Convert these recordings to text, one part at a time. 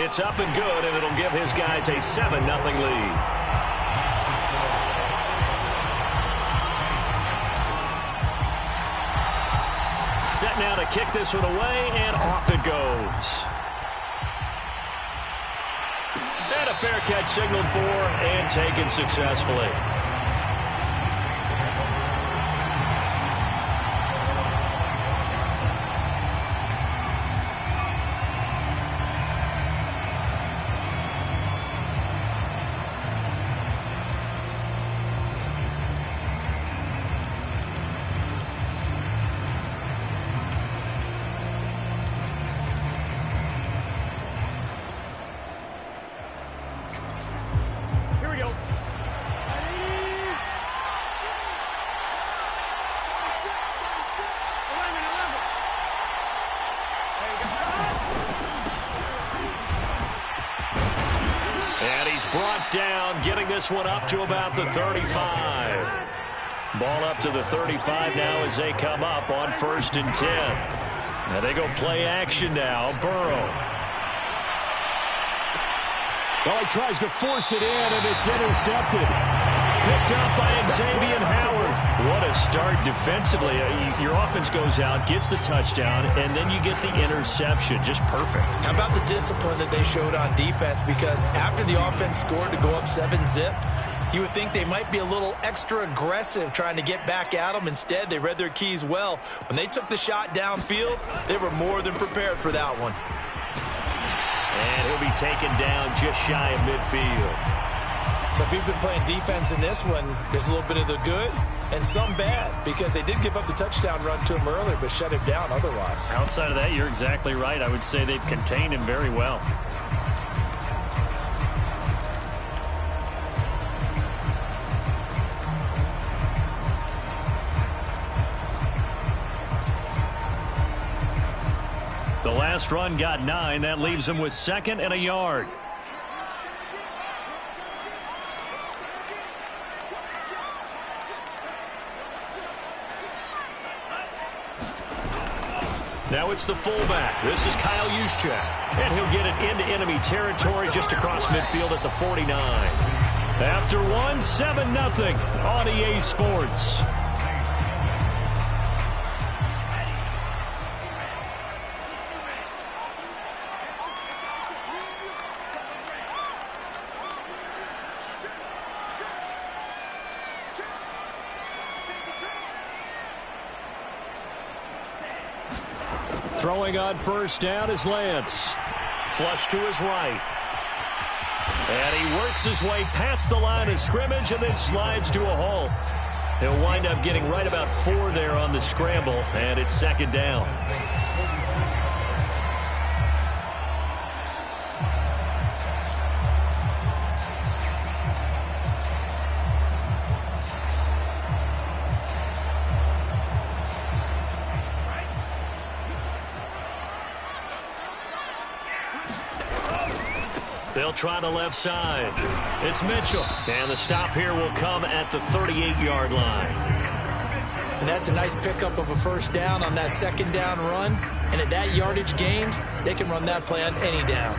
It's up and good, and it'll give his guys a 7-0 lead. Set now to kick this one away, and off it goes. And a fair catch signaled for and taken successfully. Brought down, getting this one up to about the 35. Ball up to the 35 now as they come up on 1st and 10. Now they go play action now. Burrow. Well, he tries to force it in, and it's intercepted. Picked up by Xavier Howard. What a start defensively. Your offense goes out, gets the touchdown, and then you get the interception. Just perfect. How about the discipline that they showed on defense? Because after the offense scored to go up 7-zip, you would think they might be a little extra aggressive trying to get back at them. Instead, they read their keys well. When they took the shot downfield, they were more than prepared for that one. And he'll be taken down just shy of midfield. So if you've been playing defense in this one, there's a little bit of the good and some bad, because they did give up the touchdown run to him earlier, but shut him down otherwise. Outside of that, you're exactly right. I would say they've contained him very well. The last run got 9. That leaves him with 2nd and a yard. Now it's the fullback. This is Kyle Juszczyk. And he'll get it into enemy territory just across midfield at the 49. After one, 7-0 on EA Sports. Throwing on 1st down is Lance. Flush to his right. And he works his way past the line of scrimmage and then slides to a halt. He'll wind up getting right about 4 there on the scramble, and it's 2nd down. They'll try the left side. It's Mitchell. And the stop here will come at the 38-yard line. And that's a nice pickup of a 1st down on that 2nd down run. And at that yardage gained, they can run that play on any down.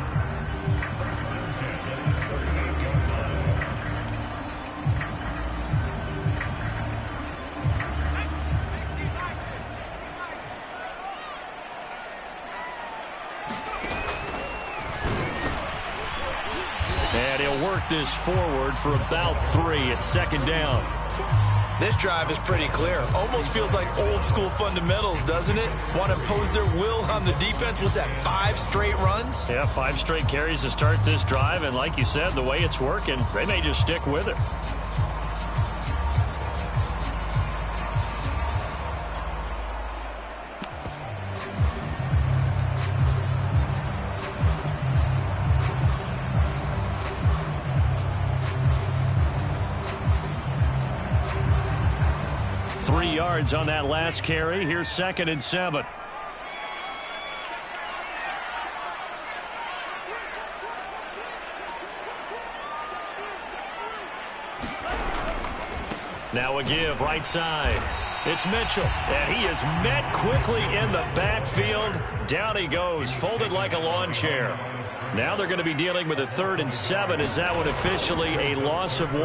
And he'll work this forward for about 3 at 2nd down. This drive is pretty clear. Almost feels like old school fundamentals, doesn't it? Want to impose their will on the defense. Was that 5 straight runs? Yeah, 5 straight carries to start this drive. And like you said, the way it's working, they may just stick with it. Yards on that last carry. Here's 2nd and 7. Now a give right side. It's Mitchell, and he is met quickly in the backfield. Down he goes, folded like a lawn chair. Now they're going to be dealing with a 3rd and 7 as that one officially a loss of 1.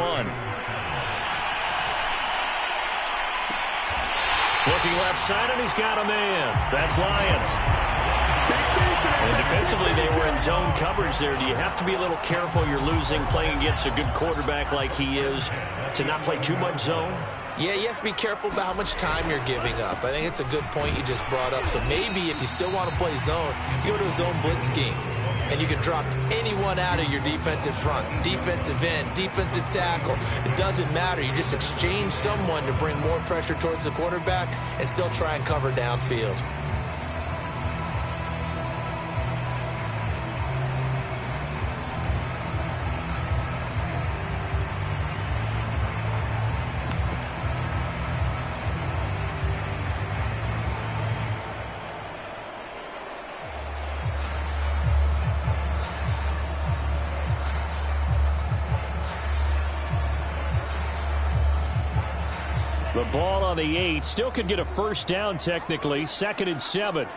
Looking left side, and he's got a man. That's Lions. And defensively, they were in zone coverage there. Do you have to be a little careful? You're losing playing against a good quarterback like he is to not play too much zone? Yeah, you have to be careful about how much time you're giving up. I think it's a good point you just brought up. So maybe if you still want to play zone, you go to a zone blitz scheme. And you can drop anyone out of your defensive front. Defensive end, defensive tackle. It doesn't matter. You just exchange someone to bring more pressure towards the quarterback and still try and cover downfield. The ball on the 8. Still could get a first down technically. 2nd and 7.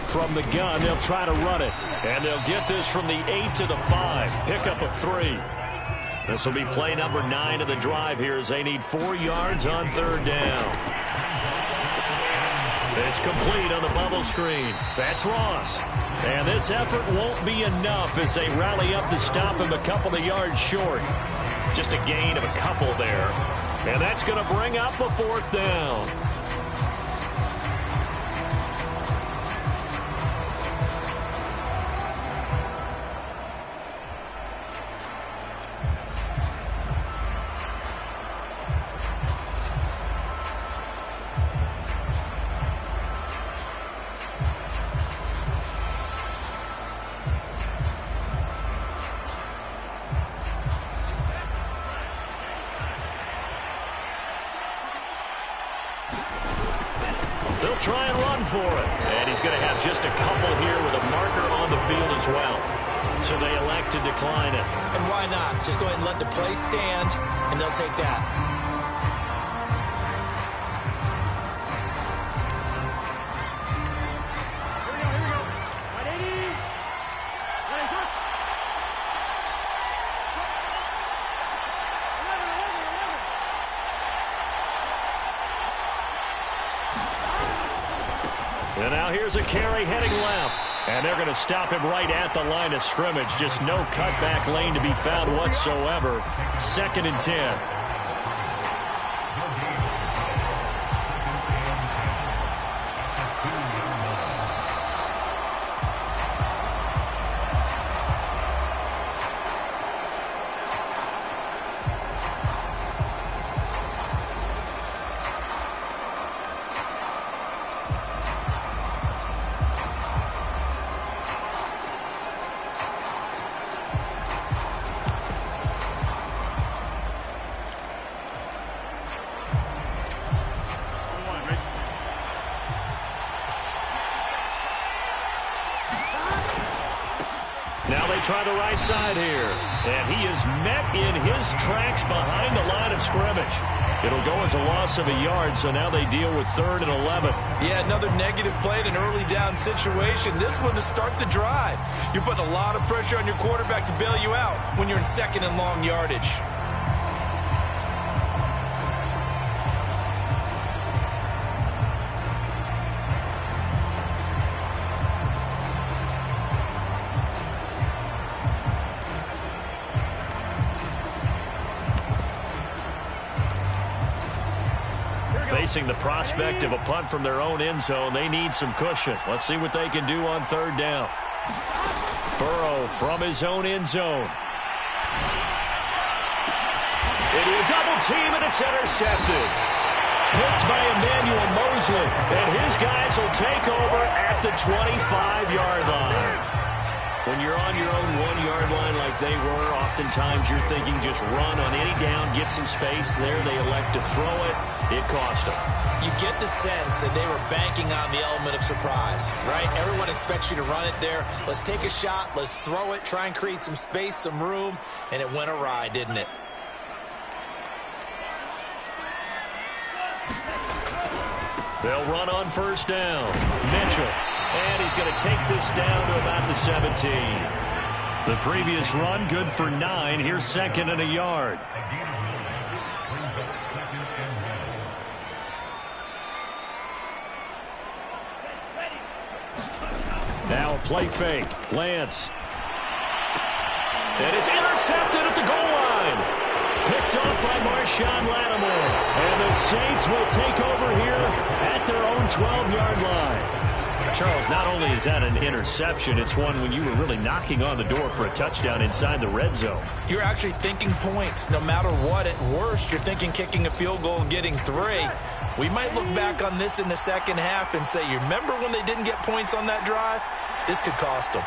From the gun, they'll try to run it. And they'll get this from the 8 to the 5. Pick up of 3. This will be play number 9 of the drive here as they need 4 yards on 3rd down. It's complete on the bubble screen. That's Ross. And this effort won't be enough as they rally up to stop him a couple of yards short. Just a gain of a couple there. And that's going to bring up a 4th down. Try and run for it. And he's going to have just a couple here with a marker on the field as well. So they elect to decline it. And why not? Just go ahead and let the play stand, and they'll take that. And now here's a carry heading left. And they're going to stop him right at the line of scrimmage. Just no cutback lane to be found whatsoever. 2nd and 10. Now they try the right side here. And he is met in his tracks behind the line of scrimmage. It'll go as a loss of a yard, so now they deal with 3rd and 11. Yeah, another negative play in an early down situation. This one to start the drive. You're putting a lot of pressure on your quarterback to bail you out when you're in 2nd and long yardage. Facing the prospect of a punt from their own end zone, they need some cushion. Let's see what they can do on 3rd down. Burrow from his own end zone. Into a double team, and it's intercepted. Picked by Emmanuel Mosley, and his guys will take over at the 25-yard line. When you're on your own 1-yard line like they were, oftentimes you're thinking just run on any down, get some space. There they elect to throw it. It cost them. You get the sense that they were banking on the element of surprise, right? Everyone expects you to run it there. Let's take a shot. Let's throw it. Try and create some space, some room. And it went awry, didn't it? They'll run on first down. Mitchell. And he's going to take this down to about the 17. The previous run, good for 9. Here's second and a yard. Now a play fake. Lance. And it's intercepted at the goal line. Picked off by Marshawn Lattimore. And the Saints will take over here at their own 12-yard line. Charles, not only is that an interception, it's one when you were really knocking on the door for a touchdown inside the red zone. You're actually thinking points. No matter what, at worst, you're thinking kicking a field goal and getting 3. We might look back on this in the second half and say, you remember when they didn't get points on that drive? This could cost them.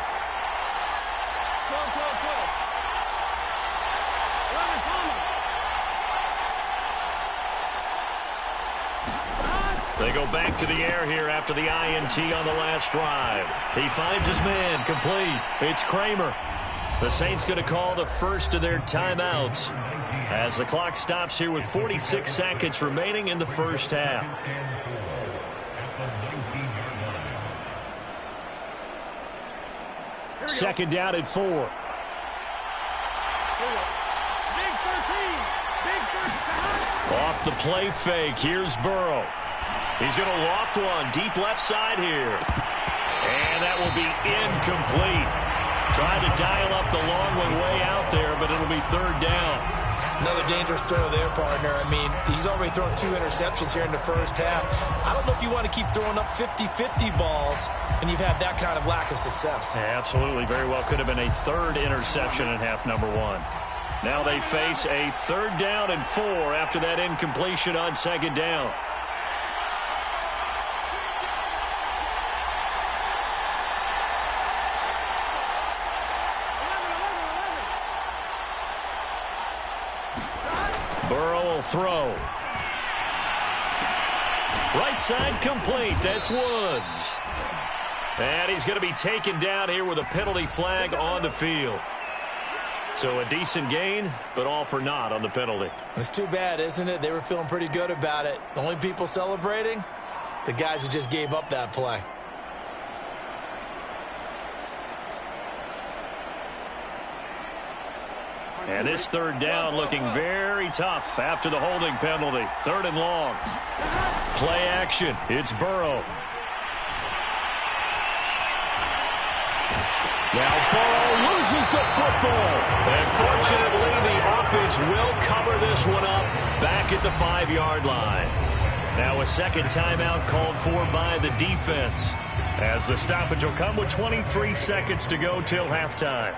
They go back to the air here after the INT on the last drive. He finds his man, complete. It's Kramer. The Saints going to call the first of their timeouts as the clock stops here with 46 seconds remaining in the first half. Second down at 4. Off the play fake, here's Burrow. He's going to loft one deep left side here. And that will be incomplete. Trying to dial up the long one way out there, but it'll be third down. Another dangerous throw there, partner. I mean, he's already thrown 2 interceptions here in the first half. I don't know if you want to keep throwing up 50-50 balls, and you've had that kind of lack of success. Absolutely. Very well could have been a third interception in half number 1. Now they face a third down and 4 after that incompletion on second down. Burrow will throw. Right side complete. That's Woods. And he's going to be taken down here with a penalty flag on the field. So a decent gain, but all for naught on the penalty. It's too bad, isn't it? They were feeling pretty good about it. The only people celebrating, the guys who just gave up that play. And this third down looking very tough after the holding penalty. Third and long. Play action. It's Burrow. Now Burrow loses the football. And fortunately, the offense will cover this one up back at the 5-yard line. Now a second timeout called for by the defense, as the stoppage will come with 23 seconds to go till halftime.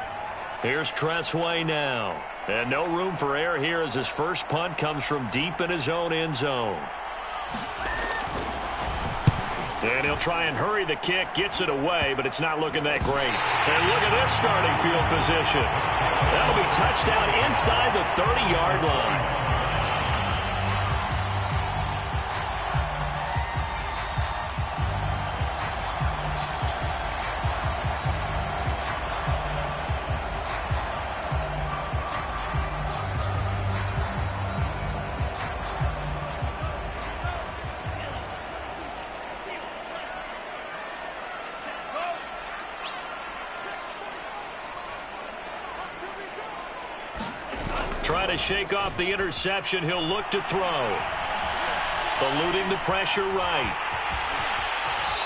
Here's Tressway now. And no room for error here as his first punt comes from deep in his own end zone. And he'll try and hurry the kick, gets it away, but it's not looking that great. And look at this starting field position. That'll be touchdown inside the 30-yard line. Try to shake off the interception. He'll look to throw. Eluding the pressure right.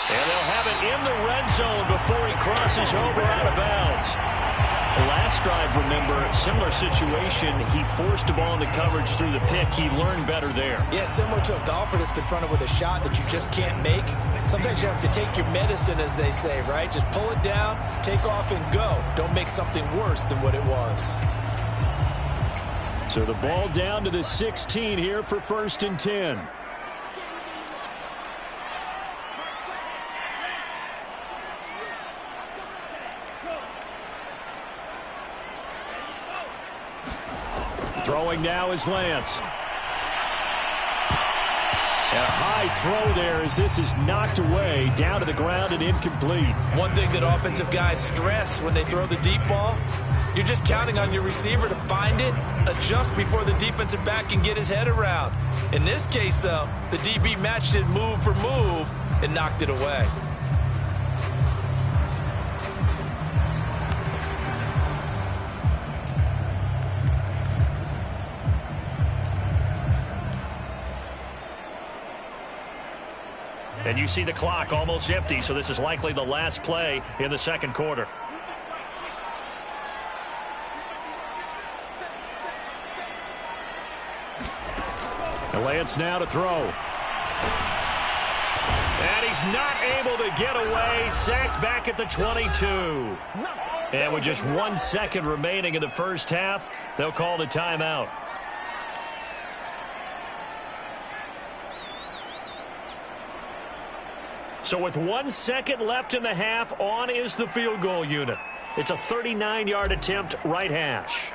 And they'll have it in the red zone before he crosses over out of bounds. Last drive, remember, similar situation. He forced a ball in the coverage through the pick. He learned better there. Yeah, similar to a golfer that's confronted with a shot that you just can't make. Sometimes you have to take your medicine, as they say, right? Just pull it down, take off, and go. Don't make something worse than what it was. So the ball down to the 16 here for 1st and 10. Throwing now is Lance. And a high throw there as this is knocked away, down to the ground and incomplete. One thing that offensive guys stress when they throw the deep ball, You're just counting on your receiver to find it, adjust before the defensive back can get his head around. In this case, though, the DB matched it move for move and knocked it away. And you see the clock almost empty, so this is likely the last play in the second quarter. Lance now to throw. And he's not able to get away. Sacked back at the 22. And with just 1 second remaining in the first half, they'll call the timeout. So with 1 second left in the half, on is the field goal unit. It's a 39-yard attempt, right hash.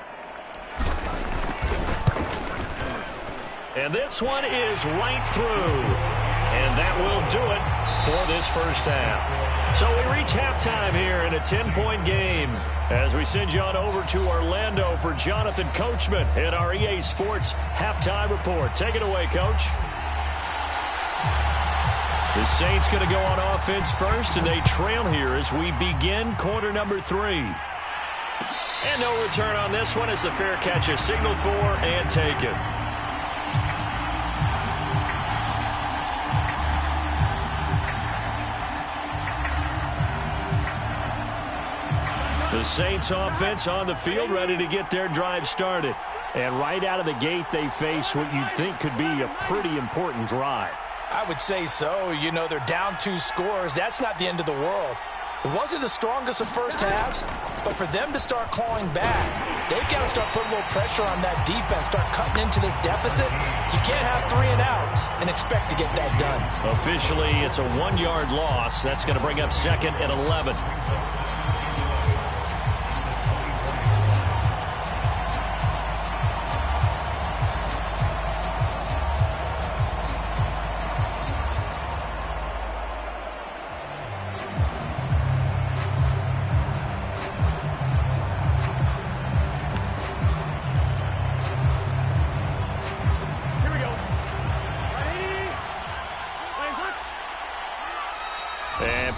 And this one is right through. And that will do it for this first half. So we reach halftime here in a 10-point game as we send you on over to Orlando for Jonathan Coachman in our EA Sports Halftime Report. Take it away, Coach. The Saints going to go on offense first, and they trail here as we begin quarter number 3. And no return on this one as the fair catch is signaled for and taken. The Saints offense on the field, ready to get their drive started. And right out of the gate, they face what you'd think could be a pretty important drive. I would say so. You know, they're down 2 scores. That's not the end of the world. It wasn't the strongest of first halves, but for them to start clawing back, they've got to start putting a little pressure on that defense, start cutting into this deficit. You can't have 3 and outs and expect to get that done. Officially, it's a 1-yard loss. That's going to bring up 2nd and 11.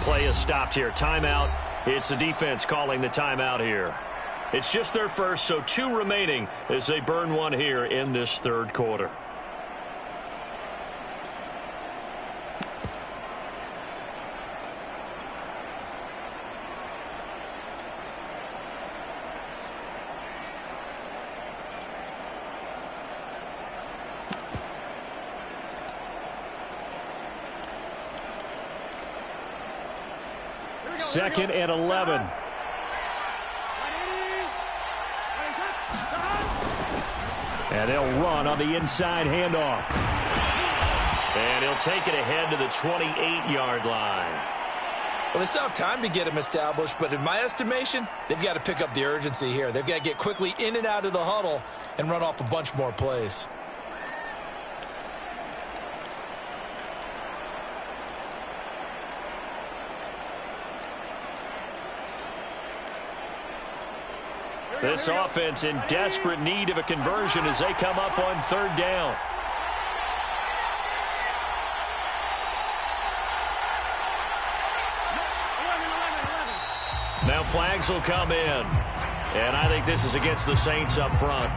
Play is stopped here. Timeout. It's the defense calling the timeout here. It's just their first, so 2 remaining as they burn 1 here in this third quarter. Second and 11. And they'll run on the inside handoff. And he'll take it ahead to the 28-yard line. Well, they still have time to get him established, but in my estimation, they've got to pick up the urgency here. They've got to get quickly in and out of the huddle and run off a bunch more plays. This offense in desperate need of a conversion as they come up on 3rd down. Now flags will come in. And I think this is against the Saints up front.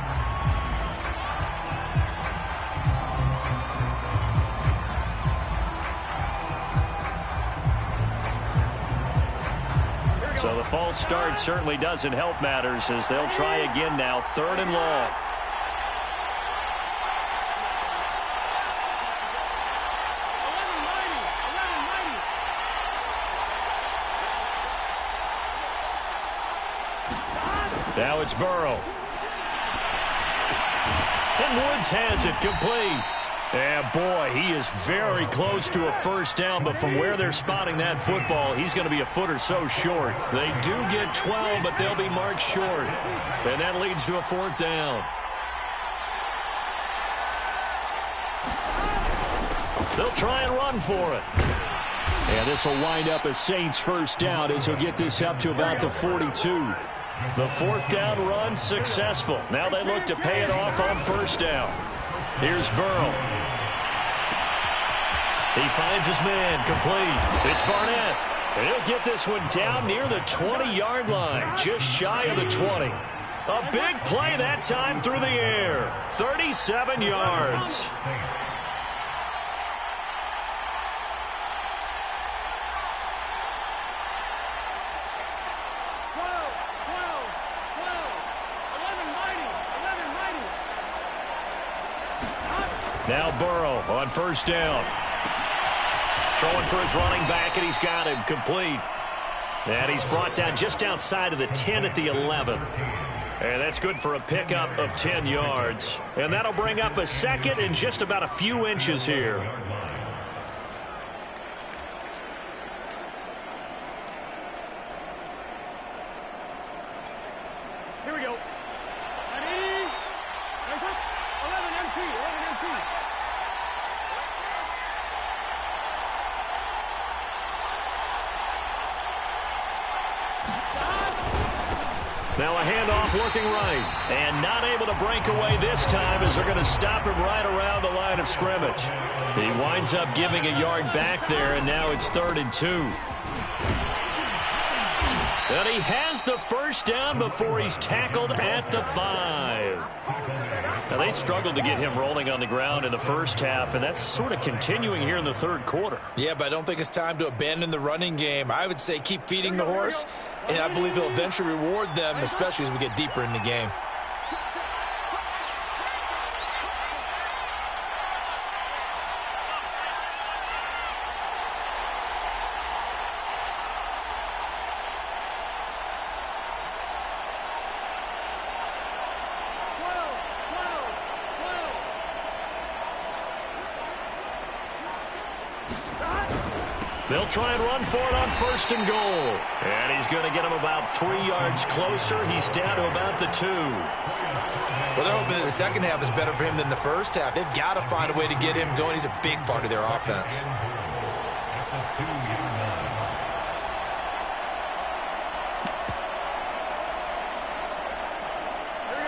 So the false start certainly doesn't help matters as they'll try again now. 3rd and long. Now it's Burrow. And Woods has it complete. Yeah, boy, he is very close to a first down, but from where they're spotting that football, he's going to be a foot or so short. They do get 12, but they'll be marked short. And that leads to a 4th down. They'll try and run for it. And this will wind up a Saints first down as he'll get this up to about the 42. The fourth down run successful. Now they look to pay it off on first down. Here's Burrow. He finds his man, complete. It's Barnett. And he'll get this one down near the 20-yard line, just shy of the 20. A big play that time through the air. 37 yards. Now Burrow on first down. Throwing for his running back, and he's got him complete. And he's brought down just outside of the 10 at the 11. And that's good for a pickup of 10 yards. And that'll bring up a second and just about a few inches here. Here we go. Ready? 11 MT. 11 MT. Now a handoff looking right. And not able to break away this time as they're going to stop him right around the line of scrimmage. He winds up giving a yard back there, and now it's 3rd and 2. And he has the first down before he's tackled at the 5. Now they struggled to get him rolling on the ground in the first half, and that's sort of continuing here in the third quarter. Yeah, but I don't think it's time to abandon the running game. I would say keep feeding the horse, and I believe he'll eventually reward them, especially as we get deeper in the game. They'll try and run for it on 1st and goal. And he's going to get him about 3 yards closer. He's down to about the 2. Well, they're hoping that the second half is better for him than the first half. They've got to find a way to get him going. He's a big part of their offense.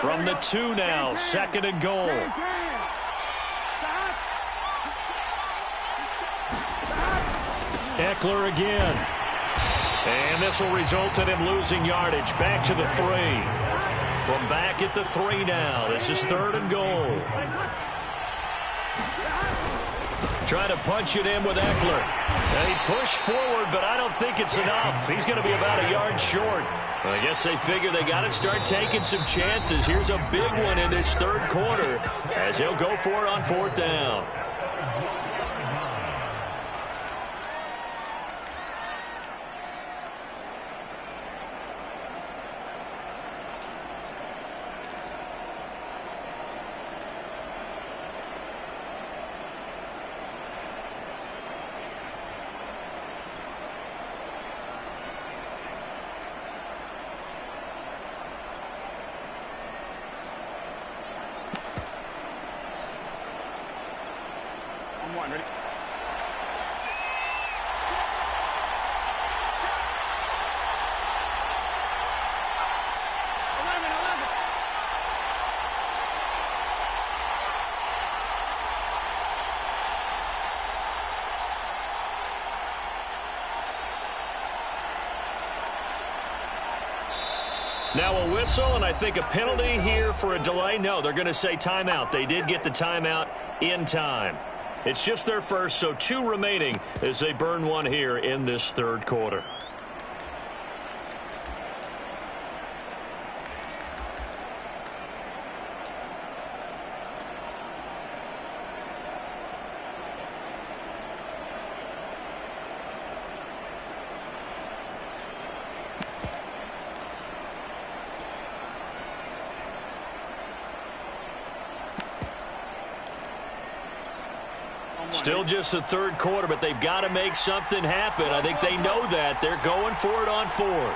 From the 2 now, 2nd and goal. Eckler again. And this will result in him losing yardage. Back to the 3. From back at the 3 now. This is 3rd and goal. Trying to punch it in with Eckler. And he pushed forward, but I don't think it's enough. He's going to be about a yard short. I guess they figure they got to start taking some chances. Here's a big one in this third quarter as he'll go for it on 4th down. Ready? Now a whistle, and I think a penalty here for a delay. No, they're going to say timeout. They did get the timeout in time. It's just their first, so 2 remaining as they burn one here in this third quarter. Still just the third quarter, but they've got to make something happen. I think they know that. They're going for it on 4th.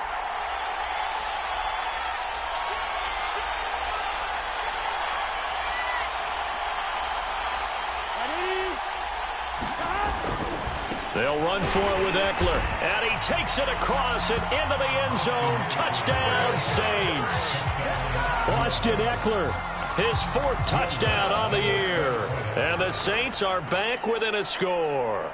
They'll run for it with Eckler. And he takes it across and into the end zone. Touchdown, Saints. Austin Eckler. His 4th touchdown on the year. And the Saints are back within a score.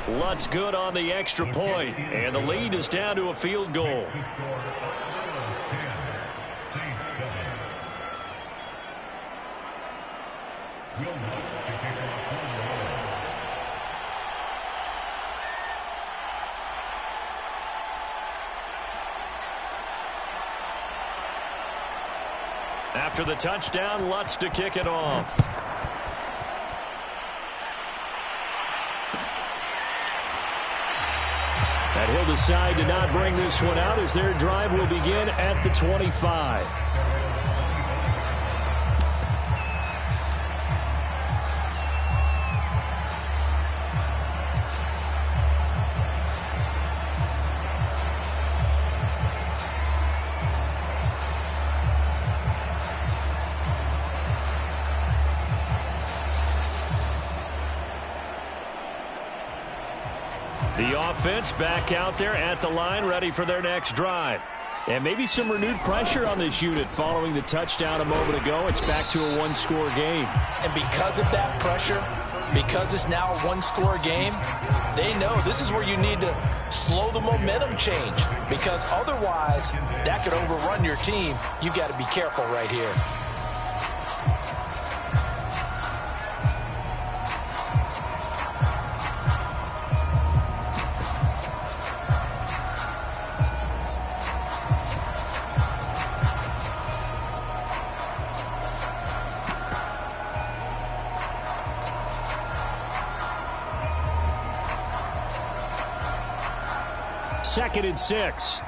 Lutz good on the extra point, and the lead is down to a field goal. After the touchdown, Lutz to kick it off. And he'll decide to not bring this one out as their drive will begin at the 25. The offense back out there at the line, ready for their next drive. And maybe some renewed pressure on this unit following the touchdown a moment ago. It's back to a one-score game. And because of that pressure, because it's now a one-score game, they know this is where you need to slow the momentum change, because otherwise that could overrun your team. You've got to be careful right here. Second and 6.